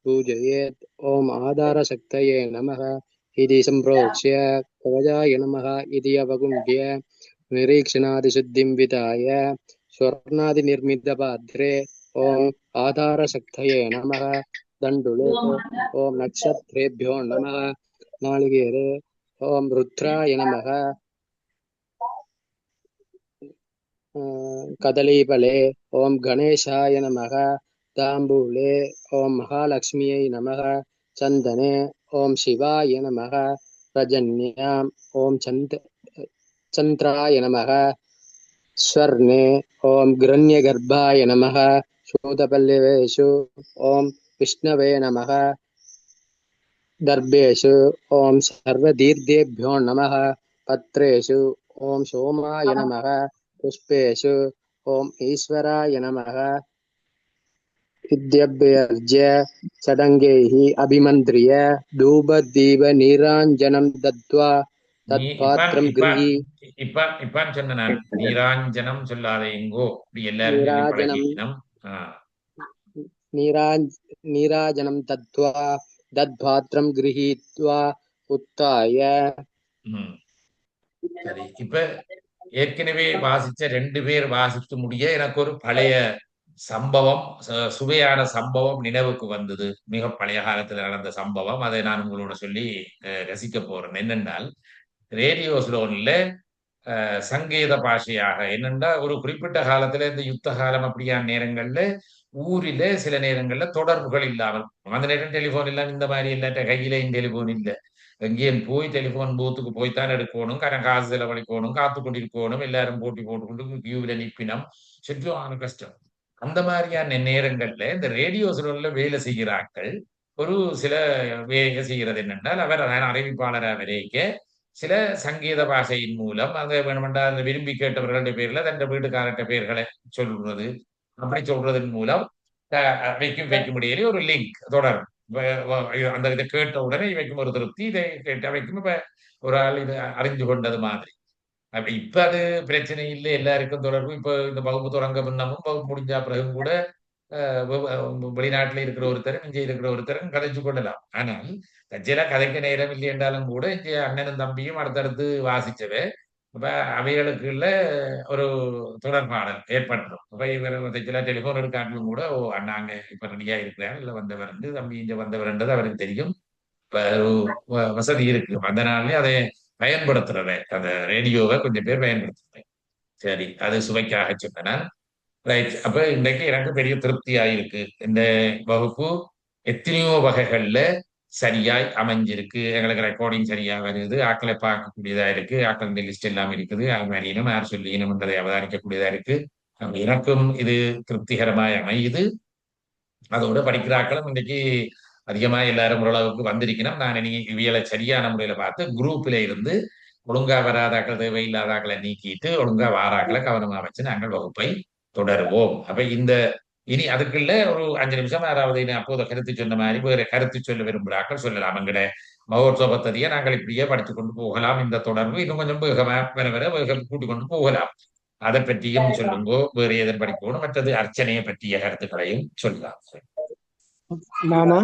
पूजयेत्। ॐ आधारशक्तये नमः इति सम्प्रोक्ष्य कवचाय नमः इति अवगुण्ह्य निरीक्षणादिशुद्धिं विधाय स्वर्णादिनिर्मितपात्रे ॐ आधारशक्तये नमः दण्डुले ॐ नक्षत्रेभ्यो नमः नालिकेरे ओम रुद्राय नमः कदलीफले ओम गणेशाय नमः ताम्बूले ओम महालक्ष्म्यै नमः चन्दने ओम शिवाय नमः रजन्याम् ओम चन्द्राय नमः स्वर्णे ओम हिरण्यगर्भाय नमः शूतपल्लवेषु ओम विष्णवे नमः दर्भेषु ओम सर्वतीर्थेभ्यो नमः पत्रेषु ओम सोमाय नमः पुष्पेषु ओम ईश्वराय नमः इत्यभ्यर्च्य षडङ्गैः अभिमन्त्र्य धूपदीपनीराञ्जनं दत्त्वा तत्पात्रं गृही இப்பான்னு சொன்ன நான் நீராஞ்சனம் சொல்லாத எங்கோ இப்படி எல்லாரும் நீராஜனம் தத்வா தத்பாத்திரம் கிரஹீத்வா உத்தாய. சரி, இப்ப ஏற்கனவே வாசிச்ச 2 பேர் வாசித்து முடிய எனக்கு ஒரு பழைய சம்பவம், சுவையான சம்பவம் நினைவுக்கு வந்தது. மிக பழைய காலத்துல நடந்த சம்பவம். அதை நான் உங்களோட சொல்லி ரசிக்க போறேன். என்னென்றால், ரேடியோ ஸ்லோன்ல சங்கேத பாஷையாக என்னென்றா ஒரு குறிப்பிட்ட காலத்துல இந்த யுத்த காலம் அப்படியான நேரங்கள்ல ஊரில சில நேரங்கள்ல தொடர்புகள் இல்லாமல், அந்த நேரம் டெலிபோன் இல்லாம இந்த மாதிரி இல்லாட்ட கையிலையும் டெலிபோன் இல்லை. எங்கேயும் போய் டெலிபோன் பூத்துக்கு போய்த்தான் எடுக்கணும், காசு செலவழிக்கணும், காத்து கொண்டிருக்கணும், எல்லாரும் போட்டி போட்டுக்கொண்டு கியூவில நிப்பினம், சுற்றுவான கஷ்டம். அந்த மாதிரியான நேரங்கள்ல இந்த ரேடியோ ஸ்லோன்ல வேலை செய்கிறார்கள். ஒரு சில வேலை செய்கிறது என்னென்றால், அவர் அறிவிப்பாளராக வரைக்க சில சங்கீத பாஷையின் மூலம் அந்த வேணுமென்றா அந்த விரும்பி கேட்டவர்களுடைய பேர்ல தன் வீட்டுக்காரட்ட பேர்களை சொல்றது, அப்படி சொல்றதன் மூலம் வைக்கும் இடையிலே ஒரு லிங்க் தொடர். அந்த இதை கேட்ட உடனே இவைக்கும் ஒரு திருப்தி, இதை கேட்ட வைக்கும் இப்ப ஒரு ஆள் இது அறிந்து கொண்டது மாதிரி. அப்படி இப்ப அது பிரச்சனை இல்லை, எல்லாருக்கும் தொடர்பு. இப்ப இந்த வகுப்பு தொடங்க முன்னமும் வகுப்பு முடிஞ்சா பிறகும் கூட வெளிநாட்டுல இருக்கிற ஒருத்தரும் இங்கே இருக்கிற ஒருத்தரும் கதைச்சு கொள்ளலாம். ஆனால் கட்சியில கதைக்க நேரம் இல்லை என்றாலும் கூட இங்கே அண்ணனும் தம்பியும் அடுத்தடுத்து வாசிச்சவே அப்ப அவைகளுக்குள்ள ஒரு தொடர்பாடல் ஏற்பட்டுரும். அப்ப இவர் டெலிபோன் எடுக்காட்டிலும் கூட ஓ அண்ணாங்க இப்ப ரெடியா இருக்கிறார், இல்ல வந்தவர் தம்பி இங்க வந்தவர்ன்றது அவருக்கு தெரியும். இப்ப வசதி இருக்கு, அதனாலே அதை பயன்படுத்துறதை அந்த ரேடியோவை கொஞ்சம் பேர் பயன்படுத்துறேன். சரி, அது சுவைக்காக சொன்னேன். ரைட். அப்ப இன்றைக்கு எனக்கு பெரிய திருப்தியா இருக்கு. இந்த வகுப்பு எத்தனையோ வகைகள்ல சரியாய் அமைஞ்சிருக்கு. எங்களுக்கு ரெக்கார்டிங் சரியா வருது, ஆக்களை பார்க்கக்கூடியதா இருக்கு, ஆக்கள் லிஸ்ட் எல்லாம் இருக்குது, அறியணும் யார் சொல்லியணும் என்பதை அவதானிக்கக்கூடியதா இருக்கு. எனக்கும் இது திருப்திகரமாய் அமையுது. அதோட படிக்கிற ஆக்களும் இன்றைக்கு அதிகமா எல்லாரும் ஓரளவுக்கு வந்திருக்கணும். நான் இனி இவியலை சரியான முறையில பார்த்து குரூப்ல இருந்து ஒழுங்கா வராதாக்கள் தேவையில்லாதாக்களை நீக்கிட்டு ஒழுங்கா வாராக்களை கவனமா வச்சு நாங்கள் வகுப்பை தொடருவோம். அப்ப இந்த இனி அதுக்குள்ள ஒரு 5 நிமிஷம் யாராவது அப்போது கருத்து சொன்ன மாதிரி வேற கருத்து சொல்ல விரும்புகிறாக்கள் சொல்லலாம். எங்கட மகோத்சவ பத்ததியை நாங்கள் இப்படியே படித்து கொண்டு போகலாம். இந்த தொடர்பு இன்னும் கொஞ்சம் வேகம் கூட்டிக் கொண்டு போகலாம். அதை பற்றியும் சொல்லுங்கோ. வேறு எதன் படிக்கணும், மற்றது அர்ச்சனையை பற்றிய கருத்துக்களையும் சொல்லலாம். மாமா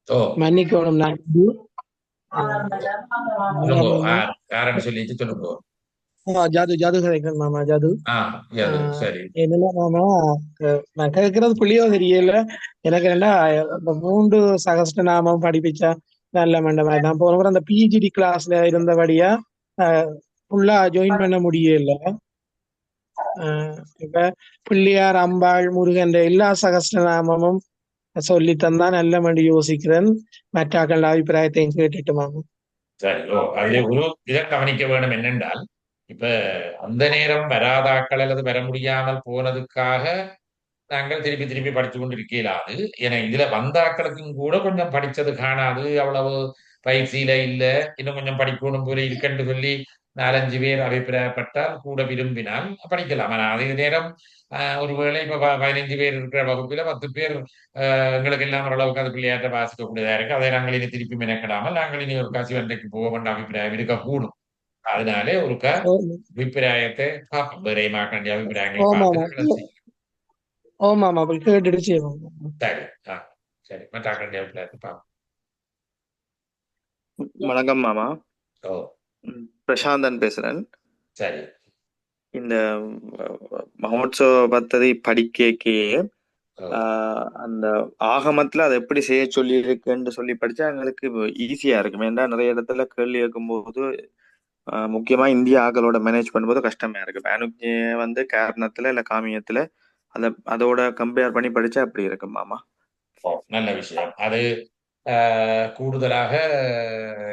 ஓ மன்னிக்கணும் நான் சொல்லுங்கோ. யாருன்னு சொல்லிட்டு சொல்லுங்கோ. ஜாது ஜாது கதைக்கிறேன் மாமா ஜாது. யாது சரி. என்னன்னா மாமா நான் கேட்கறது புள்ளியோ தெரியல எனக்கு. என்ன இந்த 3 சகஸ்ரநாமம் படிப்பிச்சா நல்ல மண்டபம். நான் போன முறை அந்த பிஜிடி கிளாஸ்ல இருந்தபடியா ஃபுல்லா ஜாயின் பண்ண முடியல. இப்ப பிள்ளையார், அம்பாள், முருகன் எல்லா சகஸ்ரநாமமும் சொல்லி தந்தா நல்ல மண்டி யோசிக்கிறேன். மற்றாக்கள் அபிப்பிராயத்தையும் கேட்டுட்டு மாமா. சரி. அதுல ஒரு இதை கவனிக்க வேண்டும் என்னென்றால், இப்ப அந்த நேரம் வராதாக்கள் அல்லது வர முடியாமல் போனதுக்காக நாங்கள் திருப்பி திருப்பி படித்து கொண்டு இருக்கலாது. ஏன்னா இதுல வந்தாக்களுக்கும் கூட கொஞ்சம் படிச்சது காணாது, அவ்வளவு பயிற்சியில இல்ல, இன்னும் கொஞ்சம் படிக்கணும் போல இருக்குன்னு சொல்லி 4-5 பேர் அபிப்பிராயப்பட்டால் கூட விரும்பினால் படிக்கலாம். ஆனா அதே நேரம் ஒருவேளை இப்ப 15 பேர் இருக்கிற வகுப்பில 10 பேர் எங்களுக்கு எல்லாம் ஓரளவுக்கு அது பிள்ளையாட்ட வாசிக்கக்கூடியதா இருக்கு. அதை நாங்கள் இனி திருப்பி மெனக்கிடாமல் நாங்கள் இனி ஒரு சிவன்றைக்கு போக வேண்டிய அபிப்பிராயம் இருக்கக்கூடும். அதனாலே ஒரு அபிப்பிராயத்தை பார்ப்போம். விரைமாக்க வேண்டிய அபிப்பிராயங்களை பார்த்து ஓ மாமா அப்படி கேட்டுட்டு செய்வோம். சரி. சரி, மற்ற அபிப்பிராயத்தை பார்ப்போம். வணக்கம் மாமா. பிரசாந்தன் பேசுறேன். சரி. இந்த மகோத்சவ பத்ததி படிக்கே அந்த ஆகமத்துல அதை எப்படி செய்ய சொல்லி இருக்குன்னு சொல்லி படிச்சா எங்களுக்கு ஈஸியா இருக்கும். ஏன்னா நிறைய இடத்துல கேள்வி கேட்கும்போது முக்கியமா இந்திய ஆக்களோட மேனேஜ் பண்ணும்போது கஷ்டமா இருக்கு. அனுஜ்ஞை காரணத்துல இல்ல காமியத்துல அதோட கம்பேர் பண்ணி படிச்சா அப்படி இருக்கு மாமா. நல்ல விஷயம். அது கூடுதலாக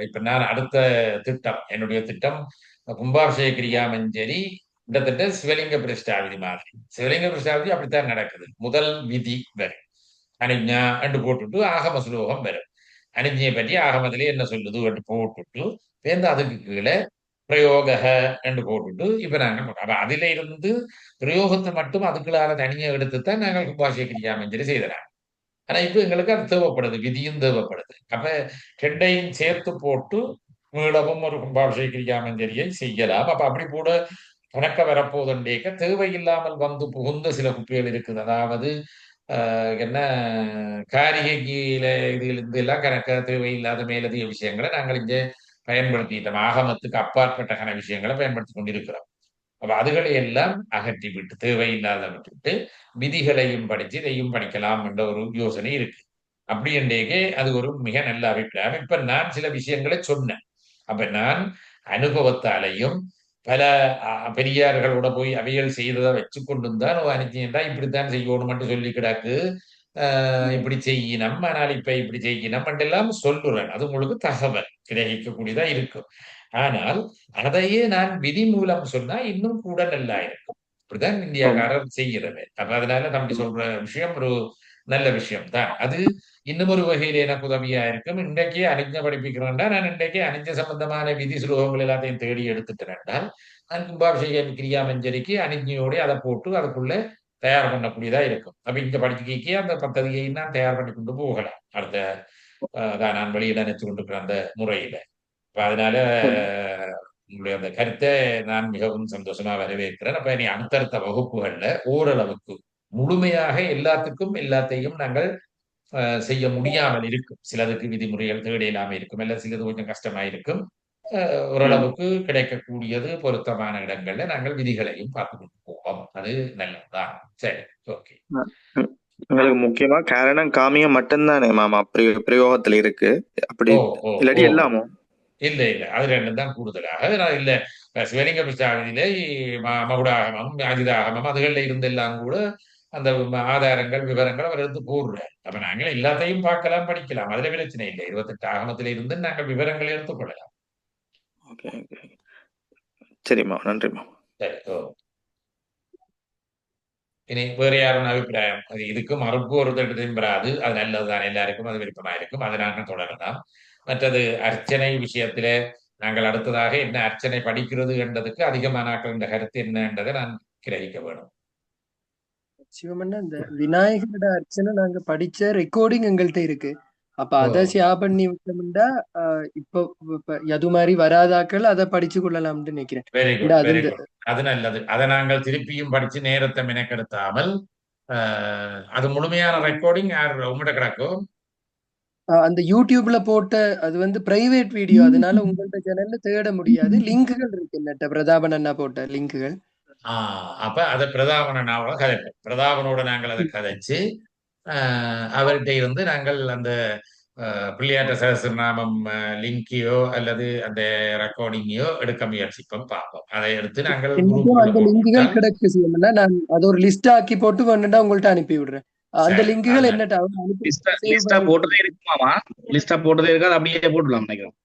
இப்ப நான் அடுத்த திட்டம், என்னுடைய திட்டம் கும்பாபிஷேக கிரியாமஞ்சரி கிட்டத்தட்ட சிவலிங்க பிரஷ்டாவிதி மாதிரி. சிவலிங்க பிரஷ்டாவிதி அப்படித்தான் நடக்குது. முதல் விதி வரும், அனிஜா என்று போட்டுட்டு ஆகம சுலோகம் வரும். அனிஜையை பற்றி ஆகமத்திலே என்ன சொல்லுது என்று போட்டுட்டு சேர்ந்து அதுக்கு கீழே பிரயோக என்று போட்டுட்டு இப்ப நாங்கள் அதுல இருந்து பிரயோகத்தை மட்டும் அதுக்குள்ளார தனியை எடுத்துத்தான் நாங்கள் கும்பாபிஷேக கிரியாமஞ்சரி செய்தோம். ஆனா இப்ப எங்களுக்கு அது தேவைப்படுது, விதியும் தேவைப்படுது. அப்ப ரெண்டையும் சேர்த்து போட்டு மீளவும் ஒரு கும்பாபிஷேக கிரியாமஞ்சரியை செய்யலாம். அப்ப அப்படி கூட கணக்க வரப்போதுண்டேக்க தேவையில்லாமல் வந்து புகுந்த சில குப்பைகள் இருக்குது. அதாவது என்ன காரிகையில இருந்து எல்லாம் கணக்க தேவையில்லாத மேலதிக விஷயங்களை நாங்கள் இங்கே பயன்படுத்திட்டோம். ஆகமத்துக்கு அப்பாற்பட்ட விஷயங்களை பயன்படுத்தி கொண்டிருக்கிறோம். அப்ப அதுகளை எல்லாம் அகற்றி விட்டு தேவையில்லாத விட்டுவிட்டு விதிகளையும் படிச்சு இதையும் படிக்கலாம் என்ற ஒரு யோசனை இருக்கு. அப்படி என்றே அது ஒரு மிக நல்ல அபிப்பிராயம். இப்ப நான் சில விஷயங்களை சொன்னேன். அப்ப நான் அனுபவத்தாலையும் பல பெரியார்களோட போய் அவைகள் செய்ததை வச்சு கொண்டு தான் அனுப்பிச்சா இப்படித்தான் செய்யணும் மட்டும் சொல்லி கிடாக்கு, இப்படி செய்யணும், ஆனால் இப்ப இப்படி செய்யணும் எல்லாம் சொல்லுறேன். அது உங்களுக்கு தகவல் கிரகிக்கக்கூடியதா இருக்கும். ஆனால் அதையே நான் விதி மூலம் சொன்னா இன்னும் கூட நல்லா இருக்கும். இப்படிதான் இந்தியாக்காரர் செய்கிறது. அப்ப அதனால தம்பி சொல்ற விஷயம் ஒரு நல்ல விஷயம் தான். அது இன்னும் ஒரு வகையில் எனக்கு உதவியா இருக்கும். இன்றைக்கே அணிஞ்ச படிப்பிக்கிறேன்டா, நான் இன்றைக்கே அணிஞ்ச சம்பந்தமான விதி சுலோகங்கள் எல்லாத்தையும் தேடி எடுத்துட்டேன்டா, நான் கும்பாபிஷேக கிரியாமஞ்சரிக்கு அணிஞ்சையோட அதை போட்டு அதுக்குள்ள தயார் பண்ணக்கூடியதா இருக்கும். அப்ப இங்க படிக்கைக்கே அந்த பத்ததியை நான் தயார் பண்ணி கொண்டு போகலாம். அடுத்த நான் வெளியிட நினைச்சு கொண்டிருக்கிற அந்த முறையில. இப்ப அதனால உங்களுடைய அந்த கருத்தை நான் மிகவும் சந்தோஷமா வரவேற்கிறேன். அப்ப இனி அடுத்தடுத்த வகுப்புகள்ல ஓரளவுக்கு முழுமையாக எல்லாத்துக்கும் எல்லாத்தையும் நாங்கள் செய்ய முடியாமல் இருக்கும். சிலதுக்கு விதிமுறைகள் தேவையில்லாம இருக்கும், இல்ல சிலது கொஞ்சம் கஷ்டமா இருக்கும். ஓரளவுக்கு கிடைக்கக்கூடியது பொருத்தமான இடங்கள்ல நாங்கள் விதிகளையும் பார்த்து கொண்டு போவோம். அது நல்லதுதான். சரி, ஓகே. உங்களுக்கு முக்கியமா காரணம் காமியம் மட்டும்தானே மாமா பிரயோகத்துல இருக்கு? அப்படி இல்லாட்டி எல்லாமோ? இல்ல அது ரெண்டும் தான் கூடுதலாக. இல்ல சிவலிங்க பிரச்சாரத்திலே மகுடாகமம், அஜிதாகமம் அதுகள்ல இருந்தெல்லாம் கூட அந்த ஆதாரங்கள் விவரங்கள் அவர் எடுத்து போடுறார். அப்ப நாங்கள் எல்லாத்தையும் பார்க்கலாம், படிக்கலாம். அதுல பிரச்சனை இல்லை. 28 ஆகமத்தில இருந்து நாங்கள் விவரங்களை எடுத்துக்கொள்ளலாம். சரிம்மா, நன்றிம்மா. சரி. இனி வேற யாரும் அபிப்பிராயம்? அது இதுக்கு மறுப்பு ஒரு திட்டத்தையும் பெறாது. அது நல்லதுதான், எல்லாருக்கும் அது விருப்பமா இருக்கும். அதை நாங்கள் தொடரலாம். மற்றது அர்ச்சனை விஷயத்திலே நாங்கள் அடுத்ததாக என்ன அர்ச்சனை படிக்கிறது என்றதுக்கு அதிகமானாக்கள் இந்த கருத்து என்ன என்றதை நான் கிரகிக்க வேணும். சிவமண்ணா, இந்த விநாயகரோட அர்ச்சனை நாங்க படிச்ச ரெக்கார்டிங் எங்கள்கிட்ட இருக்கு. அப்ப அதை ஷேர் பண்ணி விட்டோம்னா இப்போ அது மாதிரி வராதாக்கள் அதை படிச்சு கொள்ளலாம்னு நினைக்கிறேன். வெரி குட், அது வெரி குட். அது நல்லது. அதை நாங்கள் திருப்பியும் படிச்சு நேரத்தை மெனக்கெடுத்தாமல் அது முழுமையான ரெக்கார்டிங் உங்கள்கிட்ட கிடக்கும். அந்த யூடியூப்ல போட்ட அது வந்து பிரைவேட் வீடியோ, அதனால உங்கள்ட்ட சேனல்ல தேட முடியாது. லிங்குகள் இருக்கு என்னட்ட பிரதாபன் அண்ணா போட்ட லிங்குகள். அப்ப அதை பிரதாபனோட கதைப்போம். பிரதாபனோட நாங்கள் அதை கதைச்சு அவர்கிட்ட இருந்து நாங்கள் அந்த பிள்ளையாட்ட சகசிரநாமம் லிங்கையோ அல்லது அந்த ரெக்கார்டிங்கையோ எடுக்க முயற்சிப்போம், பார்ப்போம். அதை எடுத்து நாங்கள் அந்த லிங்குகள் கிடைக்கு செய்யணும்னா நான் அது ஒரு லிஸ்ட் ஆக்கி போட்டு வேணும்னா உங்கள்ட்ட அனுப்பி விடுறேன். அந்த லிங்குகள் என்னட்ட லிஸ்டா போட்டதே இருக்குமாமா? லிஸ்டா போட்டதே இருக்காது, அப்படியே போட்டுலாம் நினைக்கிறேன்.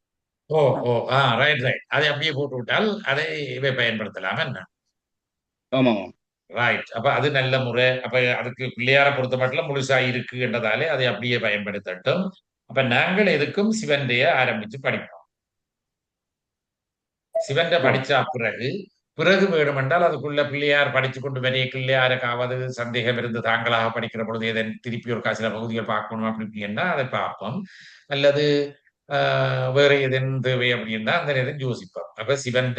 ரைட். அதை அப்படியே போட்டு விட்டால் அதை பயன்படுத்தலாம் என்ன? ஆமா, ரைட். அப்ப அது நல்ல முறை. அப்ப அதுக்கு பிள்ளையார பொறுத்த மட்டும் முழுசா இருக்கு என்றதாலே அதை அப்படியே பயன்படுத்தட்டும். அப்ப நாங்கள் எதுக்கும் சிவன்டைய ஆரம்பிச்சு படிப்போம். சிவன்ட படிச்சா பிறகு வேணுமென்றால் அதுக்குள்ள பிள்ளையார் படிச்சு கொண்டு வரைய பிள்ளையாருக்காவது சந்தேகம் இருந்து தாங்களாக படிக்கிற பொழுது எதன் திருப்பி ஒரு சில பகுதிகள் பார்க்கணும் அப்படின்னா அதை பார்ப்போம். அல்லது வேற எதன் தேவை அப்படின்னா அந்த நேரம் யோசிப்போம். அப்ப சிவன்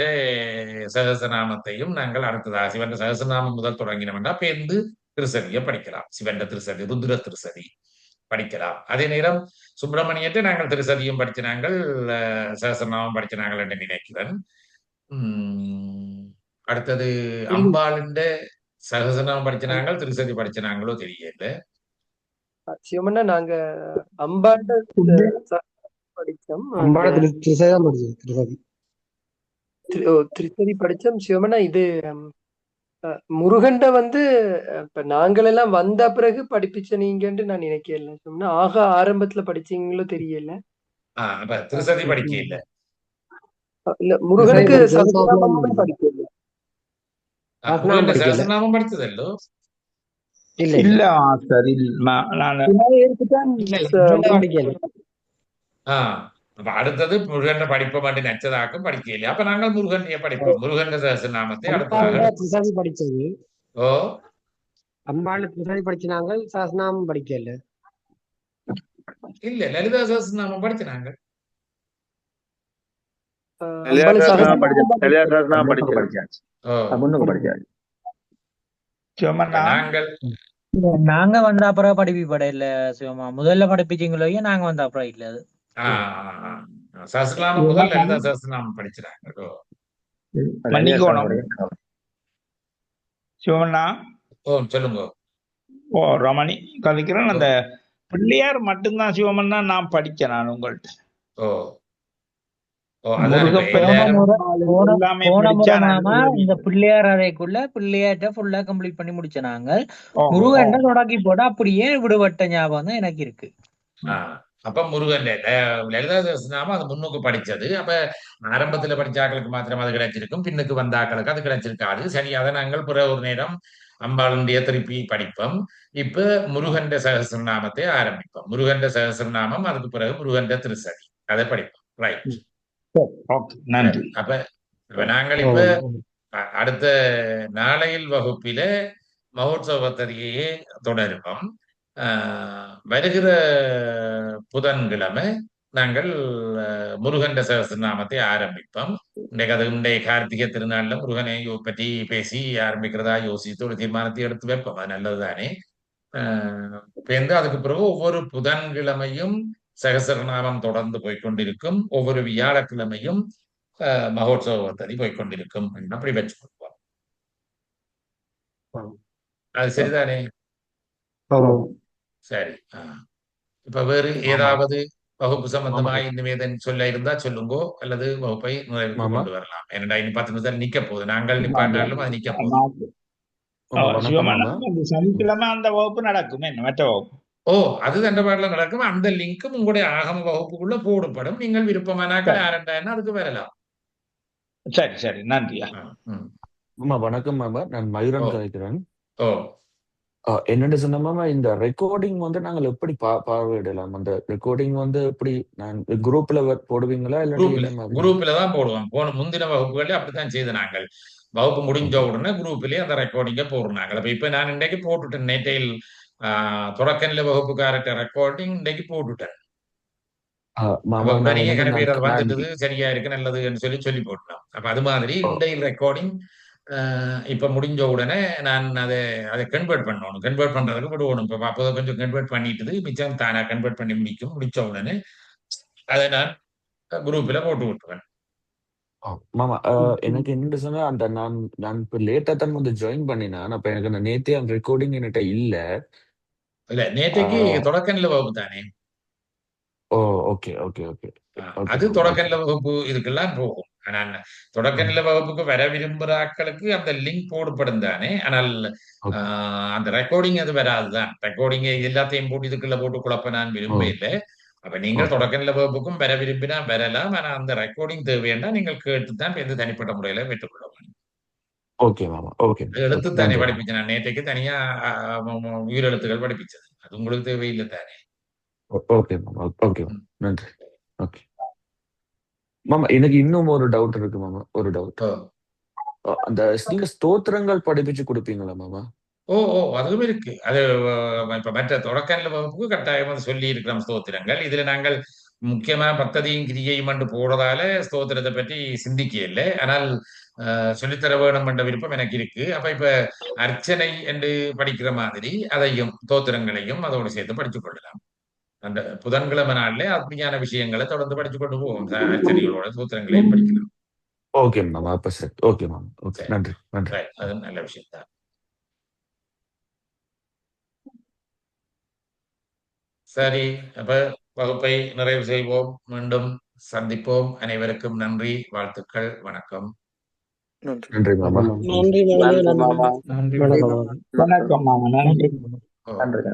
சகசநாமத்தையும் நாங்கள் அடுத்ததாக சிவன் சகசநாமம் முதல் தொடங்கினோம்னா பேருந்து திருசதியை படிக்கலாம். சிவன் திருசதி, ருத்ர திருசதி படிக்கலாம். அதே நேரம் சுப்பிரமணியத்தை நாங்கள் திருசதியும் படிச்சு நாங்கள் சகசநாமம் படிச்சு நாங்கள் என்று நினைக்கிறேன். அடுத்தது அம்பாளுண்ட சகசநாமம் படிச்ச நாங்கள் திருசதி படிச்ச நாங்களோ தெரியல. சிவமண்ணா நாங்க அம்பாண்ட படிச்சோம், திருசதி படிச்சோம். சிவமண்ணா இது முருகண்ட வந்து இப்ப நாங்கள் எல்லாம் வந்த பிறகு படிப்பிச்ச நீங்கன்னு நான் நினைக்கல. சொன்னா ஆரம்பத்துல படிச்சீங்களோ தெரியல. திருசதி படிக்க இல்ல முருகனுக்கு சகசநாமமே படிக்கல. சகசநாமம் படிச்சதல்லோ இல்ல சார். அப்ப அடுத்தது முருகன் படிப்ப மாட்டேன் நச்சதாக்கும் படிக்கலையா? அப்ப நாங்கள் முருகனையே படிப்போம். முருகன் சகசநாமத்தை அடுத்ததாக படிச்சது. அம்பாள் திருசதி படிச்சு நாங்கள் சகசநாமம் படிக்கல. இல்ல லலிதா சகசநாமம் படிச்சு நாங்கள் நாங்க வந்த அப்புறம் படிப்பட இல்ல சிவமா. முதல்ல படிப்பிச்சீங்களோ நாங்க வந்த அப்புறம் இல்ல. அது சகசநாமம் முதல் லலிதா சகசநாமம் படிச்சுறாங்க. மன்னிக்கோணும் சிவமண்ணா. சொல்லுங்க. ரமணி கதைக்கிறேன். அந்த பிள்ளையார் மட்டும்தான் சிவமண்ணா நான் படிச்சேன் நான் உங்கள்கிட்ட. இந்த பிள்ளையார் அறைக்குள்ள பிள்ளையார்ட்ட ஃபுல்லா கம்ப்ளீட் பண்ணி முடிச்ச நாங்கள் முருகன் தொடக்கி போட அப்படியே விடுபட்ட ஞாபகம் தான் எனக்கு இருக்கு. அப்ப முருகன் லலிதா சகசநாமம் அது முன்னுக்கு படிச்சது. அப்ப ஆரம்பத்துல படிச்ச ஆக்களுக்கு மாத்திரம் அது கிடைச்சிருக்கும், பின்னுக்கு வந்த ஆக்களுக்கு அது கிடைச்சிருக்காது. சரி, அதை நாங்கள் பிற ஒரு நேரம் அம்பாளுடைய திருப்பி படிப்போம். இப்ப முருகன் சகசநாமத்தை ஆரம்பிப்போம். முருகன் சகசநாமம், அதுக்கு பிறகு முருகன் திருசதி அதை படிப்போம். ரைட். அப்ப நாங்கள் இப்ப அடுத்த நாளையில் வகுப்பில மகோத்சவ பத்ததியையே தொடருவோம். வருகிற புதன்கிழமை நாங்கள் முருகன் சகசநாமத்தை ஆரம்பிப்போம். இன்றைய கார்த்திகை திருநாள்ல முருகனை பற்றி பேசி ஆரம்பிக்கிறதா யோசித்து ஒரு தீர்மானத்தை எடுத்து வைப்போம். அது நல்லதுதானே. அதுக்கு பிறகு ஒவ்வொரு புதன்கிழமையும் சகசரநாமம் தொடர்ந்து போய்கொண்டிருக்கும். ஒவ்வொரு வியாழக்கிழமையும் மகோத்சவ பத்ததி போய்கொண்டிருக்கும். அப்படி வச்சு கொடுப்போம். அது சரிதானே? சரி. இப்ப வேறு ஏதாவது வகுப்பு சம்பந்தமா இனிமேதன் சொல்ல இருந்தா சொல்லுங்கோ, அல்லது வகுப்பை நிறைவுக்கு கொண்டு வரலாம். ஏன்னா இன்னும் 10 நிமிஷம் நிக்க போகுது. நாங்கள் நிப்பாட்டாலும் அது நிக்க போகுது. சனிக்கிழமை அந்த வகுப்பு நடக்கும். என்ன மற்ற வகுப்பு? அது தண்டபாடுல நடக்கும். அந்த லிங்கும் உங்களுடைய ஆகம வகுப்புக்குள்ள போடப்படும். நீங்கள் விருப்பமானாக்கள் யாருன்னா அதுக்கு வரலாம். சரி சரி, நன்றியா. வணக்கம் மாமா, நான் மயூரன் கதைக்கிறேன். என்னன்னு சொன்னோமா, இந்த ரெக்கார்டிங் வந்து நாங்கள் எப்படி பார்வையிடலாம்? அந்த ரெக்கார்டிங் வந்து எப்படி நான் குரூப்ல போடுவீங்களா? இல்ல குரூப்ல தான் போடுவோம். முந்தின வகுப்புகளே அப்படித்தான் செய்து நாங்கள் வகுப்பு முடிஞ்ச உடனே குரூப்லயே அந்த ரெக்கார்டிங்க போடுறாங்க. இப்ப நான் இன்றைக்கு போட்டுட்டேன். நேற்றையில் தொடக்க நிலை வகுப்புக்காரட்ட ரெக்கார்டிங் இன்றைக்கு போட்டுட்டேன். மாமா அப்ப நான் நீங்க எனக்கு பேர் அது நான் வந்துட்டது சரியா இருக்கு நல்லதுன்னு சொல்லி போட்டலாம். அப்ப அது மாதிரி ஓ, இன்றைய ரெக்கார்டிங் இப்ப முடிஞ்ச உடனே நான் அதை கன்வெர்ட் பண்ணணும். கன்வெர்ட் பண்றதுக்கு விடுவோம். இப்ப அப்போ கொஞ்சம் கன்வெர்ட் பண்ணிட்டு மிச்சம் தானா கன்வெர்ட் பண்ணி முடிச்ச உடனே அதை நான் குரூப்ல போட்டு விட்டுருவேன். மாமா எனக்கு என்ன சொன்னா அந்த நான் நான் இப்ப லேட்டா தான் வந்து ஜாயின் பண்ணினேன். அப்ப எனக்கு அந்த நேத்தே அந்த ரெக்கார்டிங் என்கிட்ட இல்ல. இல்ல நேற்றைக்கு தொடக்கநிலை வகுப்பு தானே. ஓ, ஓகே ஓகே ஓகே ஓகே அது மாமா, ஓகே. தொடக்கநிலை வகுப்பு இதுக்கெல்லாம் போகும். ஆனால் தொடக்கநிலை வகுப்புக்கு வர விரும்புகிற ஆட்களுக்கு அந்த லிங்க் போடப்படும் தானே. ஆனால் ஓகே. அந்த ரெக்கார்டிங் அது வராதுதான். ரெக்கார்டிங் எல்லாத்தையும் போட்டு இதுக்குள்ள போட்டு குழப்ப நான் ஓ, விரும்ப இல்லை. அப்ப நீங்கள் ஓகே தொடக்கநிலை வகுப்புக்கும் வர விரும்பினா வரலாம். ஆனா அந்த ரெக்கார்டிங் தேவைன்னா நீங்கள் கேட்டுத்தான் எந்த தனிப்பட்ட முறையில பெற்றுக்கொள்ள வேண்டும். ஓகே மாமா, ஓகே எழுத்து ஓகே தானே நன்றி மாமா. படிப்பிச்சேன் நான் நேற்றைக்கு தனியா உயிரெழுத்துகள் படிப்பிச்சது. அது உங்களுக்கு தேவையில்லை தானே. ஓகே மாமா, ஓகே மாமா, நன்றி. ஓகே மாமா, எனக்கு இன்னும் ஒரு டவுட் இருக்கு மாமா. ஒரு டவுட். அந்த நீங்க ஸ்தோத்திரங்கள் படிப்பிச்சு கொடுப்பீங்களா மாமா? ஓ ஓ அதுவும் இருக்கு. அது இப்ப மற்ற தொடக்கநிலை வகுப்புக்கு கட்டாயமா சொல்லி இருக்கிறோம் ஸ்தோத்திரங்கள். இதுல நாங்கள் முக்கியமா பக்தியும் கிரியையும் என்று போறதால ஸ்தோத்திரத்தை பற்றி சிந்திக்க இல்லை. ஆனால் சொல்லித்தர வேணும் என்ற விருப்பம் எனக்கு இருக்கு. அப்ப இப்ப அர்ச்சனை என்று படிக்கிற மாதிரி அதையும் ஸ்தோத்திரங்களையும் அதோடு சேர்த்து படித்துக் கொள்ளலாம். அந்த புதன்கிழமை நாள்ல அப்படியான விஷயங்களை தொடர்ந்து படிச்சு கொண்டு போவோம். அர்ச்சனைகளோட ஸ்தோத்திரங்களையும் படிக்கலாம். ஓகே மாமா, அப்ப சரி. ஓகே மாமா, ஓகே, சரி, நன்றி நன்றி. ரைட். அது நல்ல விஷயம் தான். சரி, அப்ப வகுப்பை நிறைவு செய்வோம். மீண்டும் சந்திப்போம். அனைவருக்கும் நன்றி, வாழ்த்துக்கள், வணக்கம். நன்றி மாமா. நன்றி மாமா, நன்றி மாமா. நன்றி வணக்கம் மாமா. நன்றி. ஓ. நன்றி.